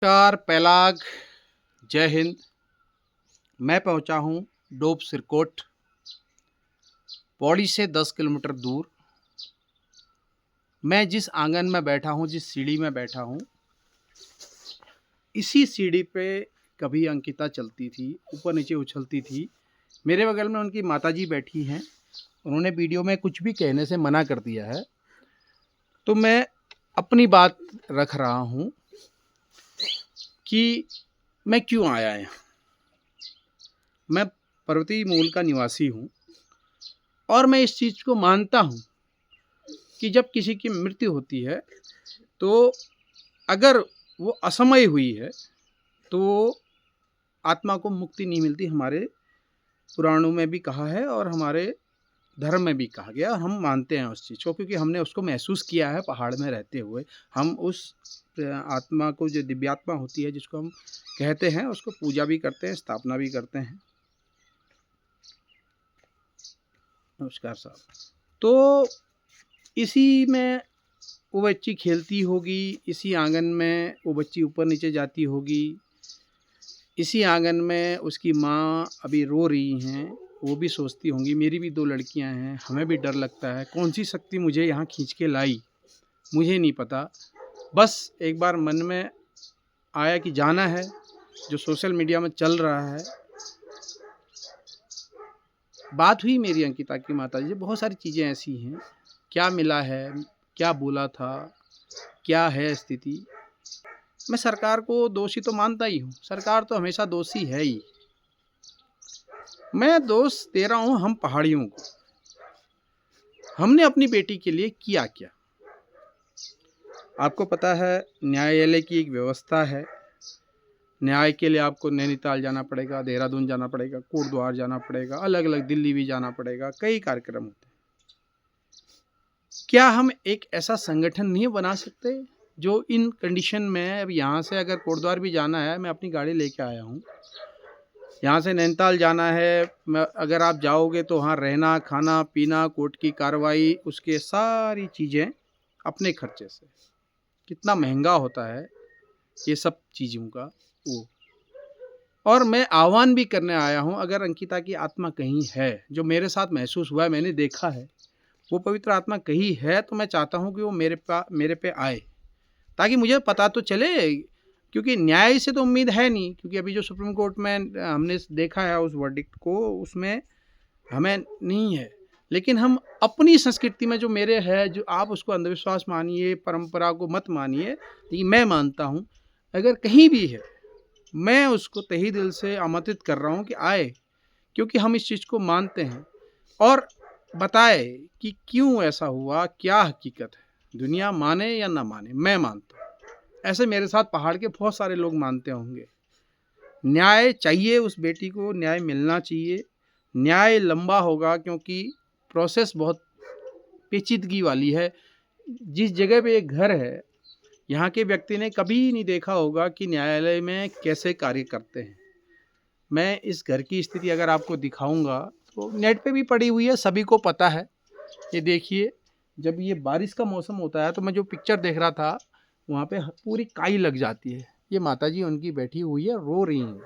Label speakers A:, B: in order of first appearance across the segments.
A: नमस्कार पैलाग, जय हिंद। मैं पहुंचा हूं डोब सिरकोट, पौड़ी से 10 किलोमीटर दूर। मैं जिस आंगन में बैठा हूं, जिस सीढ़ी में बैठा हूं, इसी सीढ़ी पे कभी अंकिता चलती थी, ऊपर नीचे उछलती थी। मेरे बगल में उनकी माताजी बैठी हैं। उन्होंने वीडियो में कुछ भी कहने से मना कर दिया है, तो मैं अपनी बात रख रहा हूं कि मैं क्यों आया यहाँ। मैं पर्वतीय मूल का निवासी हूँ और मैं इस चीज़ को मानता हूँ कि जब किसी की मृत्यु होती है तो अगर वो असमय हुई है तो आत्मा को मुक्ति नहीं मिलती। हमारे पुराणों में भी कहा है और हमारे धर्म में भी कहा गया। हम मानते हैं उस चीज़ को, क्योंकि हमने उसको महसूस किया है पहाड़ में रहते हुए। हम उस आत्मा को, जो दिव्यात्मा होती है जिसको हम कहते हैं, उसको पूजा भी करते हैं, स्थापना भी करते हैं। नमस्कार साहब। तो इसी में वो बच्ची खेलती होगी, इसी आंगन में वो बच्ची ऊपर नीचे जाती होगी, इसी आंगन में उसकी माँ अभी रो रही हैं। वो भी सोचती होंगी मेरी भी 2 लड़कियां हैं, हमें भी डर लगता है। कौन सी शक्ति मुझे यहाँ खींच के लाई, मुझे नहीं पता। बस एक बार मन में आया कि जाना है। जो सोशल मीडिया में चल रहा है, बात हुई मेरी अंकिता की माताजी से। बहुत सारी चीज़ें ऐसी हैं, क्या मिला है, क्या बोला था, क्या है स्थिति। मैं सरकार को दोषी तो मानता ही हूँ, सरकार तो हमेशा दोषी है ही। मैं दोष दे रहा हूँ हम पहाड़ियों को। हमने अपनी बेटी के लिए किया क्या। आपको पता है न्यायालय की एक व्यवस्था है। न्याय के लिए आपको नैनीताल जाना पड़ेगा, देहरादून जाना पड़ेगा, कोटद्वार जाना पड़ेगा, अलग अलग दिल्ली भी जाना पड़ेगा, कई कार्यक्रम होते हैं। क्या हम एक ऐसा संगठन नहीं बना सकते जो इन कंडीशन में, अब यहाँ से अगर कोटद्वार भी जाना है, मैं अपनी गाड़ी लेके आया हूँ, यहाँ से नैनीताल जाना है, अगर आप जाओगे तो वहाँ रहना, खाना पीना, कोर्ट की कार्रवाई, उसके सारी चीज़ें अपने खर्चे से। कितना महंगा होता है ये सब चीज़ों का वो। और मैं आह्वान भी करने आया हूँ, अगर अंकिता की आत्मा कहीं है, जो मेरे साथ महसूस हुआ है, मैंने देखा है, वो पवित्र आत्मा कहीं है, तो मैं चाहता हूँ कि वो मेरे पे आए, ताकि मुझे पता तो चले। क्योंकि न्याय से तो उम्मीद है नहीं, क्योंकि अभी जो सुप्रीम कोर्ट में हमने देखा है उस वर्डिक्ट को, उसमें हमें नहीं है। लेकिन हम अपनी संस्कृति में जो मेरे है, जो आप उसको अंधविश्वास मानिए, परंपरा को मत मानिए, लेकिन मैं मानता हूँ अगर कहीं भी है, मैं उसको तहे दिल से आमंत्रित कर रहा हूँ कि आए, क्योंकि हम इस चीज़ को मानते हैं। और बताए कि क्यों ऐसा हुआ, क्या हकीकत है। दुनिया माने या ना माने, मैं मानता हूँ। ऐसे मेरे साथ पहाड़ के बहुत सारे लोग मानते होंगे। न्याय चाहिए, उस बेटी को न्याय मिलना चाहिए। न्याय लंबा होगा, क्योंकि प्रोसेस बहुत पेचीदगी वाली है। जिस जगह पे एक घर है, यहाँ के व्यक्ति ने कभी नहीं देखा होगा कि न्यायालय में कैसे कार्य करते हैं। मैं इस घर की स्थिति अगर आपको दिखाऊंगा तो नेट पे भी पड़ी हुई है, सभी को पता है। ये देखिए, जब ये बारिश का मौसम होता है तो मैं जो पिक्चर देख रहा था, वहाँ पे पूरी काई लग जाती है। ये माताजी उनकी बैठी हुई है, रो रही हैं।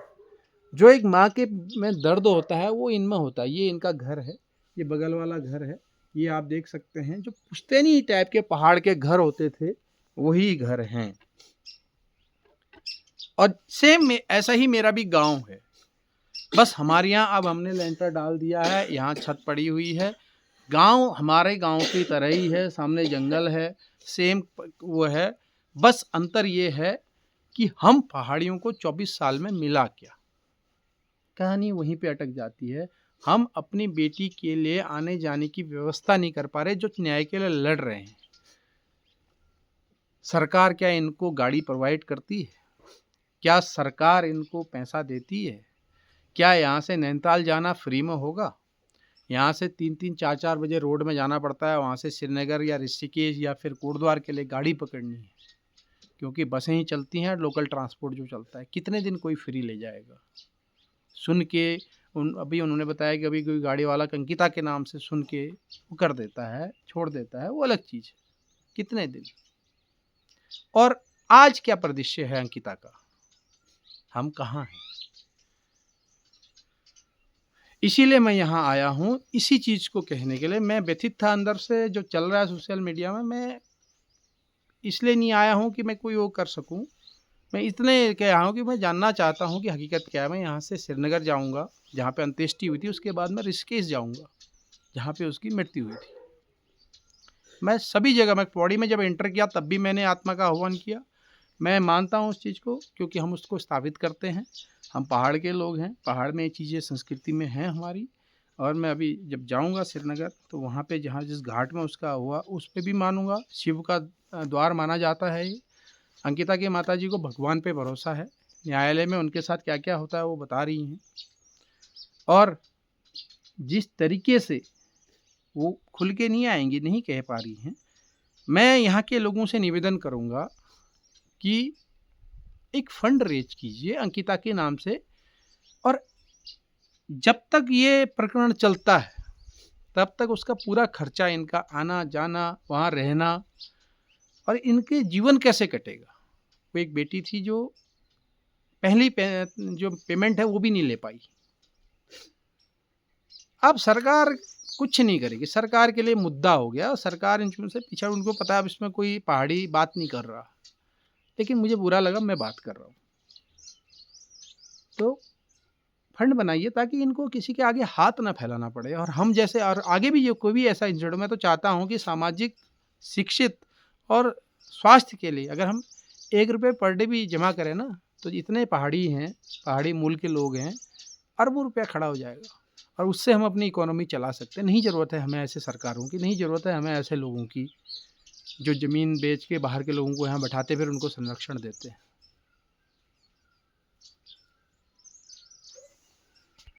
A: जो एक माँ के में दर्द होता है वो इनमें होता है। ये इनका घर है, ये बगल वाला घर है, ये आप देख सकते हैं। जो पुश्तैनी टाइप के पहाड़ के घर होते थे, वही घर हैं। और सेम ऐसा ही मेरा भी गांव है। बस हमारे यहाँ अब हमने लेंटर डाल दिया है, यहाँ छत पड़ी हुई है। गांव हमारे गांव की तरह ही है, सामने जंगल है, सेम वो है। बस अंतर ये है कि हम पहाड़ियों को 24 साल में मिला क्या। कहानी वहीं पे अटक जाती है। हम अपनी बेटी के लिए आने जाने की व्यवस्था नहीं कर पा रहे, जो न्याय के लिए लड़ रहे हैं। सरकार क्या इनको गाड़ी प्रोवाइड करती है? क्या सरकार इनको पैसा देती है? क्या यहाँ से नैनीताल जाना फ्री में होगा? यहाँ से 3-3, 4-4 बजे रोड में जाना पड़ता है, वहाँ से श्रीनगर या ऋषिकेश या फिर कोटद्वार के लिए गाड़ी पकड़नी है, क्योंकि बसें ही चलती हैं, लोकल ट्रांसपोर्ट जो चलता है। कितने दिन कोई फ्री ले जाएगा? सुन के अभी उन्होंने बताया कि अभी कोई गाड़ी वाला अंकिता के नाम से सुन के वो कर देता है, छोड़ देता है, वो अलग चीज़ है। कितने दिन? और आज क्या परिदृश्य है अंकिता का? हम कहाँ हैं। इसीलिए मैं यहाँ आया हूँ, इसी चीज़ को कहने के लिए। मैं व्यथित था अंदर से, जो चल रहा है सोशल मीडिया में। मैं इसलिए नहीं आया हूँ कि मैं कोई वो कर सकूँ, मैं इतने कह हूँ कि मैं जानना चाहता हूँ कि हकीकत क्या है। मैं यहाँ से श्रीनगर जाऊँगा, जहाँ पे अंत्येष्टि हुई थी, उसके बाद मैं ऋषिकेश जाऊँगा, जहाँ पे उसकी मृत्यु हुई थी। मैं सभी जगह, मैं पौड़ी में जब एंटर किया तब भी मैंने आत्मा का आह्वान किया। मैं मानता हूँ उस चीज़ को, क्योंकि हम उसको स्थापित करते हैं। हम पहाड़ के लोग हैं, पहाड़ में ये चीज़ें संस्कृति में हैं हमारी। और मैं अभी जब जाऊँगा श्रीनगर, तो वहाँ पे जहाँ जिस घाट में उसका हुआ, उस पे भी मानूँगा। शिव का द्वार माना जाता है ये। अंकिता की माताजी को भगवान पे भरोसा है। न्यायालय में उनके साथ क्या क्या होता है वो बता रही हैं। और जिस तरीके से वो खुल के नहीं आएंगी, नहीं कह पा रही हैं, मैं यहाँ के लोगों से निवेदन करूँगा कि एक फंड रेज कीजिए अंकिता के नाम से। और जब तक ये प्रकरण चलता है, तब तक उसका पूरा खर्चा, इनका आना जाना, वहाँ रहना, और इनके जीवन कैसे कटेगा। वो एक बेटी थी जो पहली जो पेमेंट है वो भी नहीं ले पाई। अब सरकार कुछ नहीं करेगी, सरकार के लिए मुद्दा हो गया। सरकार इन चीज़ों से पीछे, उनको पता है अब इसमें कोई पहाड़ी बात नहीं कर रहा, लेकिन मुझे बुरा लगा, मैं बात कर रहा हूँ। तो फंड बनाइए ताकि इनको किसी के आगे हाथ ना फैलाना पड़े। और हम जैसे, और आगे भी जो कोई भी ऐसा इंसिडेंट, मैं तो चाहता हूँ कि सामाजिक, शिक्षित और स्वास्थ्य के लिए अगर हम 1 रुपये पर डे भी जमा करें ना, तो जितने पहाड़ी हैं, पहाड़ी मूल के लोग हैं, अरबों रुपया खड़ा हो जाएगा। और उससे हम अपनी इकोनॉमी चला सकते हैं। नहीं ज़रूरत है हमें ऐसे सरकारों की, नहीं ज़रूरत है हमें ऐसे लोगों की जो ज़मीन बेच के बाहर के लोगों को यहाँ बैठाते फिर उनको संरक्षण देते हैं।